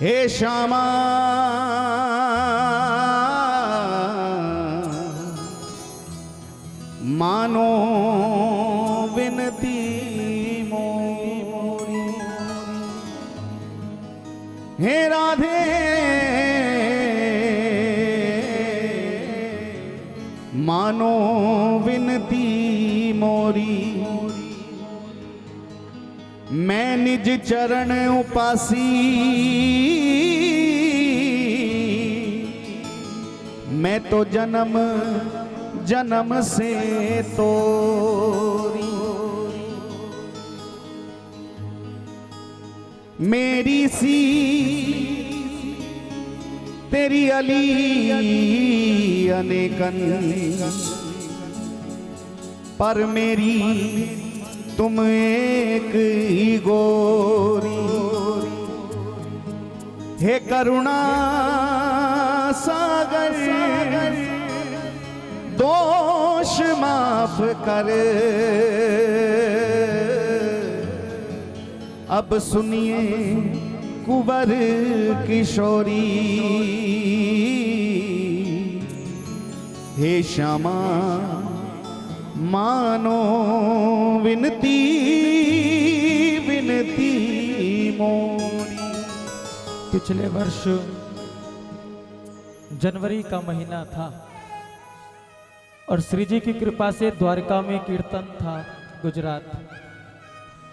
हे श्यामा मानो विनती मोरी, हे राधे मानो विनती मोरी। मैं निज चरण उपासी, मैं तो जन्म जन्म से तोरी। मेरी सी तेरी अली अनेकन, पर मेरी तुम एक ही गोरी। हे करुणा सागर दोष माफ कर, अब सुनिए कुंवर किशोरी। हे श्यामा मानो विनती विनती मोरी। पिछले वर्ष जनवरी का महीना था और श्री जी की कृपा से द्वारका में कीर्तन था गुजरात,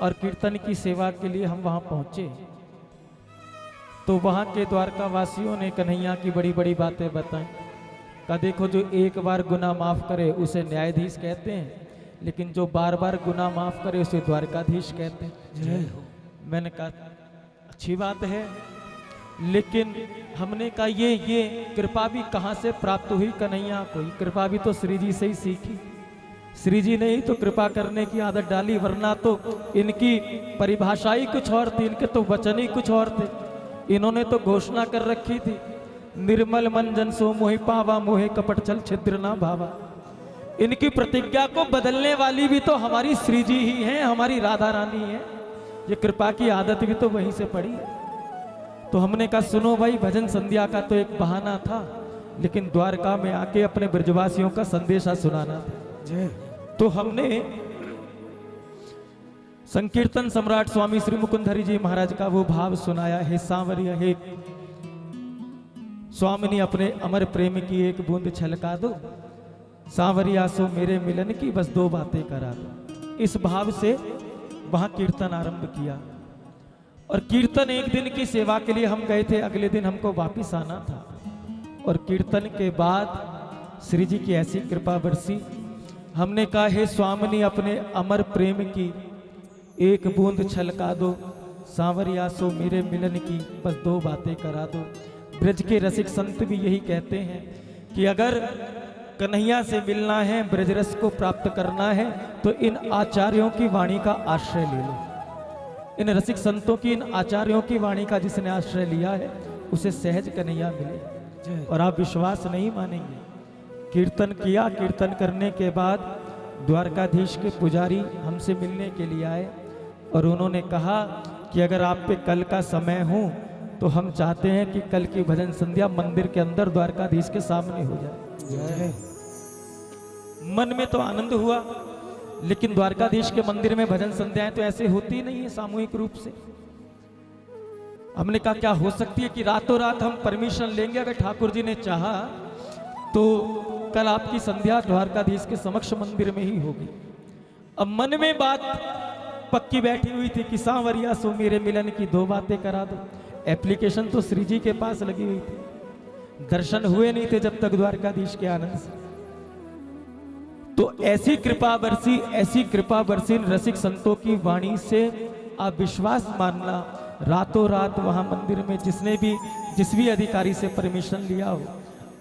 और कीर्तन की सेवा के लिए हम वहां पहुंचे तो वहां के द्वारका वासियों ने कन्हैया की बड़ी बड़ी बातें बताई। का देखो जो एक बार गुनाह माफ करे उसे न्यायाधीश कहते हैं, लेकिन जो बार बार गुनाह माफ करे उसे द्वारकाधीश कहते हैं। मैंने कहा अच्छी बात है, लेकिन हमने कहा ये कृपा भी कहाँ से प्राप्त हुई कन्हैया को? कृपा भी तो श्री जी से ही सीखी। श्री जी ने ही तो कृपा करने की आदत डाली, वरना तो इनकी परिभाषा ही कुछ और थी, इनके तो वचन ही कुछ और थे। इन्होंने तो घोषणा कर रखी थी, निर्मल मन जन सो मोहि पावा, मोहे कपट चल छिद्र ना भावा। इनकी प्रतिज्ञा को बदलने वाली भी तो हमारी श्री जी ही हैं, हमारी राधा रानी है। ये कृपा की आदत भी तो वहीं से पड़ी। तो हमने कहा सुनो भाई, भजन संध्या का तो एक बहाना था, लेकिन द्वारका में आके अपने ब्रजवासियों का संदेशा सुनाना था। तो हमने संकीर्तन सम्राट स्वामी श्री मुकुंदहरि जी महाराज का वो भाव सुनाया, हे सांवरिया हे स्वामिनी अपने अमर प्रेम की एक बूंद छलका दो, सांवरिया सो मेरे मिलन की बस दो बातें करा दो। इस भाव से वहां कीर्तन आरंभ किया, और कीर्तन एक दिन की सेवा के लिए हम गए थे, अगले दिन हमको वापिस आना था। और कीर्तन के बाद श्री जी की ऐसी कृपा बरसी, हमने कहा हे स्वामिनी अपने अमर प्रेम की एक बूंद छलका दो, सांवरिया सो मेरे मिलन की बस दो बातें करा दो। ब्रज के रसिक संत भी यही कहते हैं कि अगर कन्हैया से मिलना है, ब्रजरस को प्राप्त करना है, तो इन आचार्यों की वाणी का आश्रय ले लो। इन रसिक संतों की, इन आचार्यों की वाणी का जिसने आश्रय लिया है उसे सहज कन्हैया मिले। और आप विश्वास नहीं मानेंगे, कीर्तन किया, कीर्तन करने के बाद द्वारकाधीश के पुजारी हमसे मिलने के लिए आए और उन्होंने कहा कि अगर आप पे कल का समय हो तो हम चाहते हैं कि कल की भजन संध्या मंदिर के अंदर द्वारकाधीश के सामने हो जाए। मन में तो आनंद हुआ, लेकिन द्वारकाधीश के मंदिर में भजन संध्याएं तो ऐसे होती नहीं है सामूहिक रूप से। हमने कहा क्या हो सकती है कि रातों रात हम परमिशन लेंगे, अगर ठाकुर जी ने चाहा तो कल आपकी संध्या द्वारकाधीश के समक्ष मंदिर में ही होगी। अब मन में बात पक्की बैठी हुई थी कि सांवरिया सो मेरे मिलन की दो बातें करा दो। एप्लीकेशन तो श्री जी के पास लगी हुई थी, दर्शन हुए नहीं थे जब तक द्वारकाधीश के आनंद से। तो ऐसी कृपा बरसी रसिक संतों की वाणी से आप विश्वास मानना, रातों रात वहां मंदिर में जिस भी अधिकारी से परमिशन लिया हो,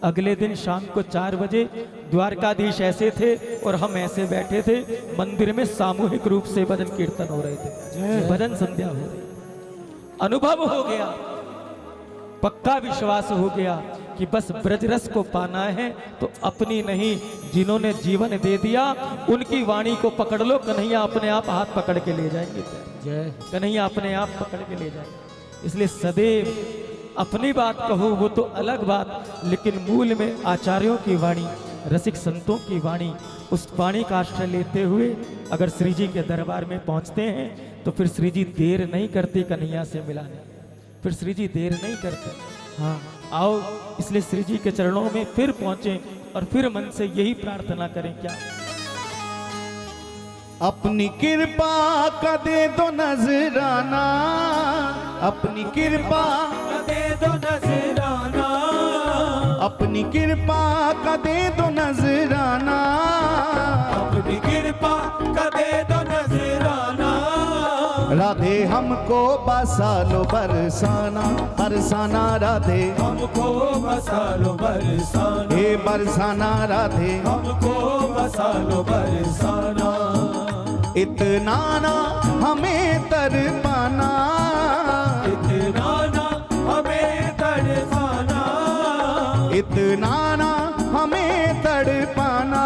अगले दिन शाम को 4 बजे द्वारकाधीश ऐसे थे और हम ऐसे बैठे थे मंदिर में, सामूहिक रूप से भजन कीर्तन हो रहे थे, भजन संध्या हो रही। अनुभव हो गया, पक्का विश्वास हो गया कि बस ब्रजरस को पाना है तो अपनी नहीं, जिन्होंने जीवन दे दिया उनकी वाणी को पकड़ लो, कन्हैया अपने आप हाथ पकड़ के ले जाएंगे। जय कन्हैया अपने आप पकड़ के ले जाएंगे। इसलिए सदैव अपनी बात कहो वो तो अलग बात, लेकिन मूल में आचार्यों की वाणी, रसिक संतों की वाणी, उस वाणी का आश्रय लेते हुए अगर श्री जी के दरबार में पहुंचते हैं तो फिर श्री जी देर नहीं करते कन्हैया से मिलाने, फिर श्री जी देर नहीं करते। हाँ आओ, इसलिए श्री जी के चरणों में फिर पहुंचे और फिर मन से यही प्रार्थना करें। क्या? अपनी कृपा का दे दो नजराना, अपनी कृपा का दे दो नजराना, अपनी कृपा का दे दो नजराना, अपनी कृपा का दे दो नजराना। राधे हमको बसा लो बरसाना, बरसाना राधे हमको बसा लो बरसाना, हे बरसाना राधे हमको बसा लो बरसाना। इतना ना हमें तड़पाना, इतना ना हमें तड़पाना, इतना ना हमें तड़पाना,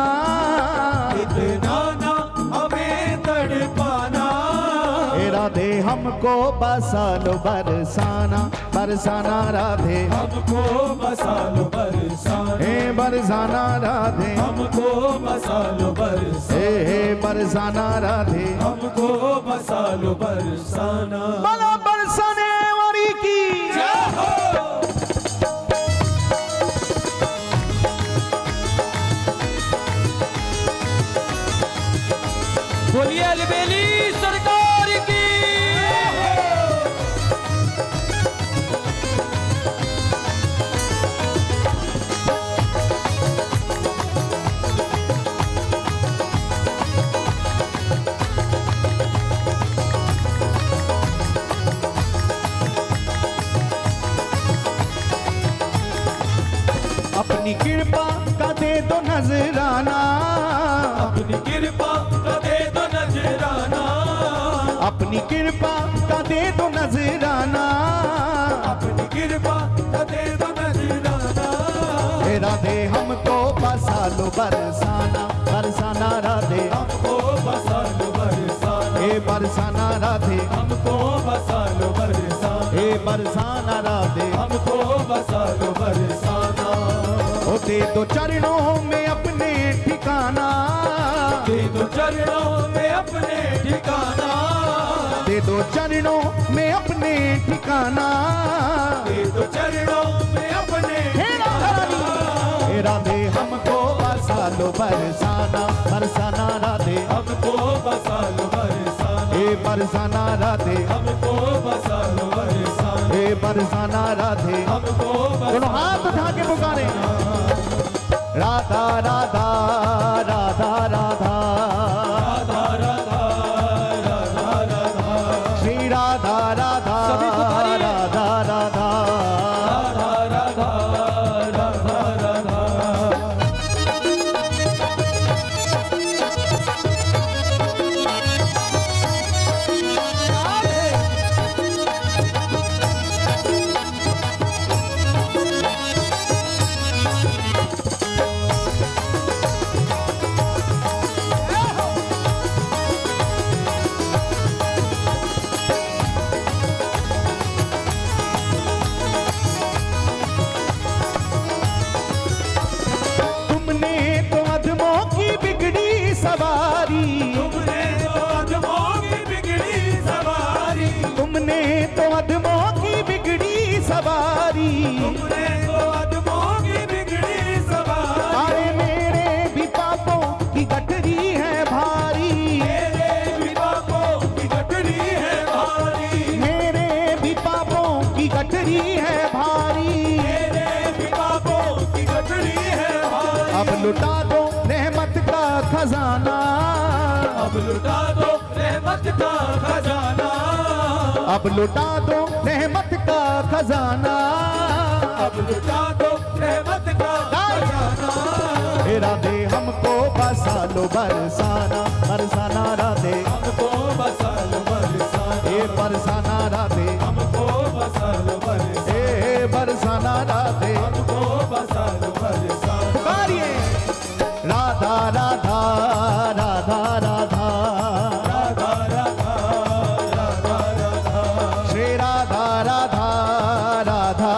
इतना ना हमें तड़पाना। हे राधे हमको बसा लो बरसाना, बरसाना राधे हमको बसा लो बरसाना, हे बरसाना राधे हमको बसा लो बरसाना, हे बरसाना राधे हमको बसा लो बरसाना। बला बरसाने वाली की जय हो। बोलिए अलबेली सरकार की। अपनी कृपा का दे दो नजराना, अपनी कृपा का दे दो नजराना, अपनी कृपा का दे दो नजराना, अपनी कृपा का दे दो नजराना। हे राधे हमको बसा लो बरसाना, बरसाना राधे हमको बसा लो बरसाना, हे बरसाना राधे हमको बसा लो बरसाना, हे बरसाना राधे हमको बसा लो बरसाना। ओ दे दो चरणों में अपने ठिकाना, दे दो चरणों में अपने ठिकाना, दे दो चरणों में अपने ठिकाना, दे दो चरणों में अपने ठिकाना। हे राधे हमको बसा लो बरसाना, बरसाना राधे हमको बसा लो बरसाना, हे बरसाना राधे हमको बसा लो बरसाना, हे बरसाना राधे हमको दोनों हाथ उठा के पुकारे राधा राधा राधा राधा राधा राधा राधा राधा, श्री राधा राधा सभी पुकारिए। राधा राधा राधा राधा राधा राधा। तुमने तो अधमों की बिगड़ी सवारी, तुमने तो अधमों की बिगड़ी सवारी, तुमने तो अधमों की बिगड़ी सवारी, तुमने तो अधमों की बिगड़ी सवारी। अरे मेरे भी पापों की गठरी है भारी, मेरे भी पापों की गठरी है भारी, मेरे भी पापों की गठरी है भारी, मेरे भी पापों की गठरी है भारी। अब लुटा दो रहमत का खजाना, अब लुटा दो रहमत का खजाना, अब लुटा दो रहमत का खजाना, अब लुटा दो रहमत का खजाना। हे राधे हमको बसा लो बरसाना, बरसाना राधे हमको बसा लो बरसाना, हे बरसाना राधे हमको बसा लो बरसाना, हे बरसाना राधे हमको बसा लो बरसाना। पुकारिए राधा राधा राधा राधा राधा राधा राधा राधा, श्री राधा राधा राधा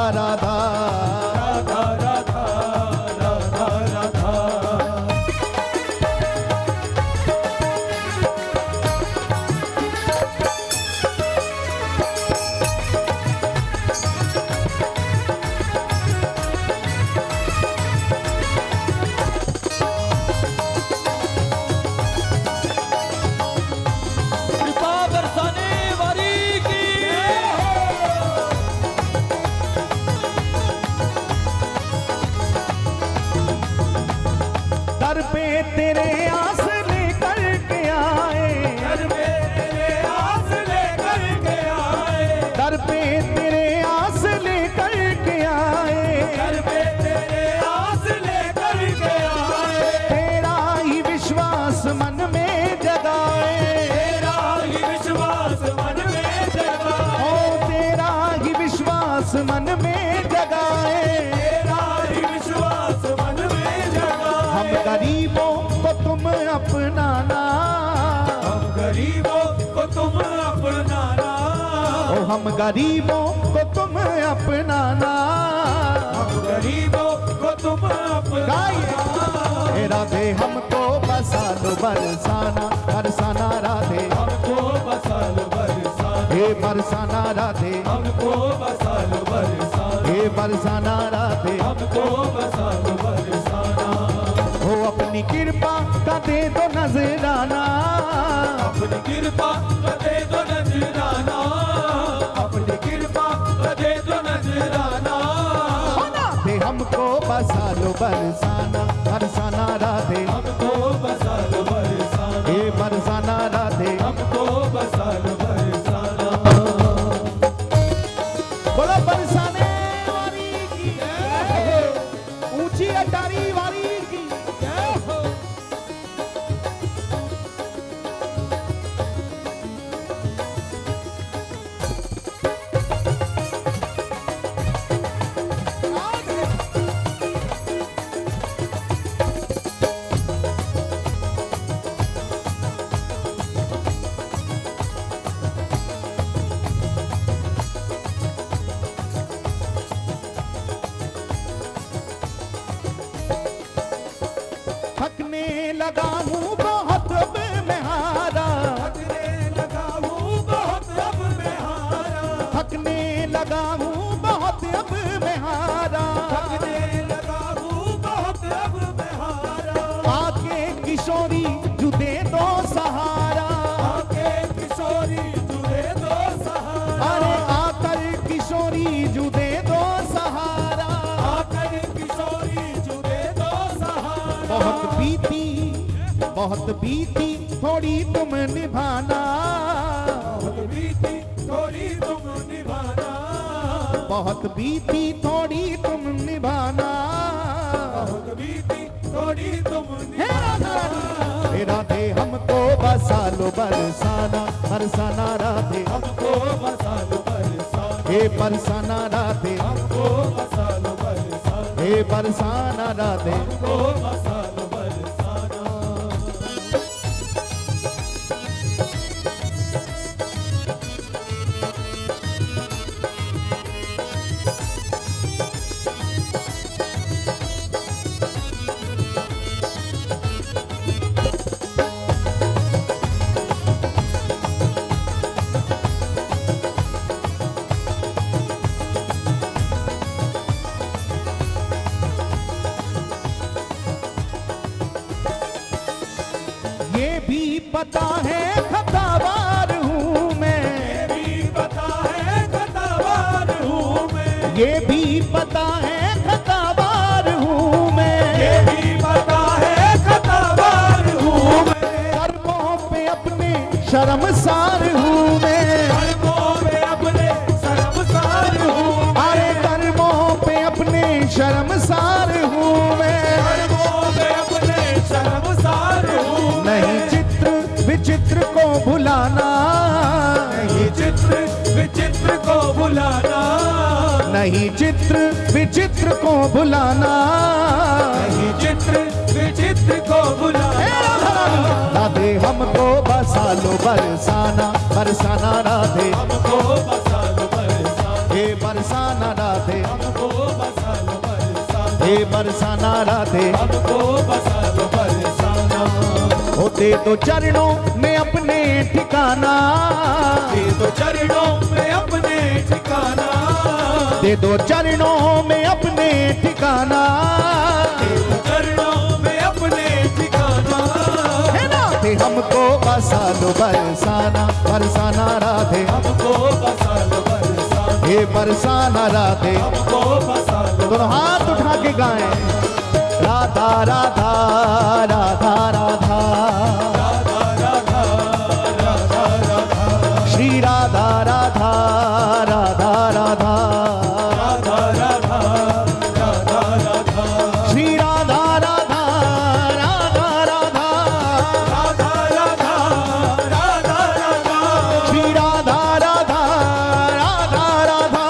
मन में जगाए, तेरा ही विश्वास मन में जगाए। हम गरीबों को तुम अपनाना, हम गरीबों को तुम अपनाना, ओ हम गरीबों को तुम अपनाना। हम गरीबों को तुम अपनाना। हे राधे हमको बसा लो बरसाना, बरसाना राधे हमको बसा लो बरसाना, हे बरसाना राधे, हमको बसा लो बरसाना, हे बरसाना राधे। हमको बसा लो बरसाना। हो अपनी कृपा का दे दो नजराना, अपनी कृपा दे दो नजराना, अपनी कृपा दे दो नजराना। दे हमको बसा लो बरसाना, बरसाना राधे हमको बसा लो बरसाना, हे बरसाना राधे। हमको बसा लो बरसाना। बोलो बरसाने वाली की जय, ऊंची अटारी वाली की जय हो। थकने लगा हूँ बहुत अब मैं हारा, थकने लगा हूँ बहुत अब मैं हारा, थकने लगा हूँ बहुत अब मैं हारा। थकने लगा हूँ बहुत अब मैं हारा। आके किशोरी जुदे दो सहारा, आके किशोरी जुड़े दो सहारा, अरे आकर किशोरी जुदे दो सहारा। आकर किशोरी जुड़े दो सहारा। बहुत बीती थोड़ी तुम निभाना, बहुत बीती थोड़ी तुम निभाना, बहुत बीती थोड़ी तुम निभाना। बहुत बीती थोड़ी तुम निभाना। हे राधे हमको बसा लो बरसाना, बरसाना राधे हमको बसा लो बरसाना, हे बरसाना राधे, हमको बसा लो बरसाना, हे बरसाना राधे। हमको बसा लो बरसाना। ये भी पता है खतावार हूँ मैं, ये भी पता है खतावार हूँ मैं, ये भी पता है खतावार हूँ मैं। ये भी पता है खतावार हूँ मैं। कर्मों पे अपने शर्मसार हूँ मैं, कर्मों में अपने शर्मसार हूँ मैं, अरे कर्मों पे अपने शर्मसार हूँ मैं। कर्मों में अपने शर्मसार हूँ मैं। नहीं चित्र विचित्र को भुलाना, नहीं चित्र विचित्र को भुलाना, नहीं चित्र विचित्र को भुलाना। नहीं चित्र विचित्र को भुलाना। राधे हमको बसा लो बरसाना, बरसाना राधे हमको बसा लो बरसाना, हे बरसाना राधे, हमको बसा लो बरसाना, हे बरसाना राधे। हमको बसा लो बरसाना। हो दे दो चरणों में अपने ठिकाना, दे दो चरणों में अपने ठिकाना, दे दो चरणों में अपने ठिकाना। दे दो चरणों में अपने ठिकाना। है ना ते हमको बसा लो बरसाना, बरसाना राधे हमको बसा लो बरसाना, हे बरसाना राधे। हमको बसा लो दोनों हाथ उठा के गाएं, राधा राधा राधा राधा, श्री राधा राधा राधा राधा, श्री राधा राधा राधा राधा, श्री राधा राधा राधा राधा,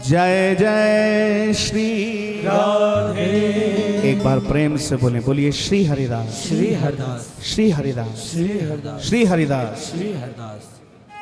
जय जय श्री राधे। एक बार प्रेम से बोले, बोलिए श्री हरिदास, श्री हरदास, श्री हरिदास, श्री हरदास, श्री हरिदास। श्री हरदास।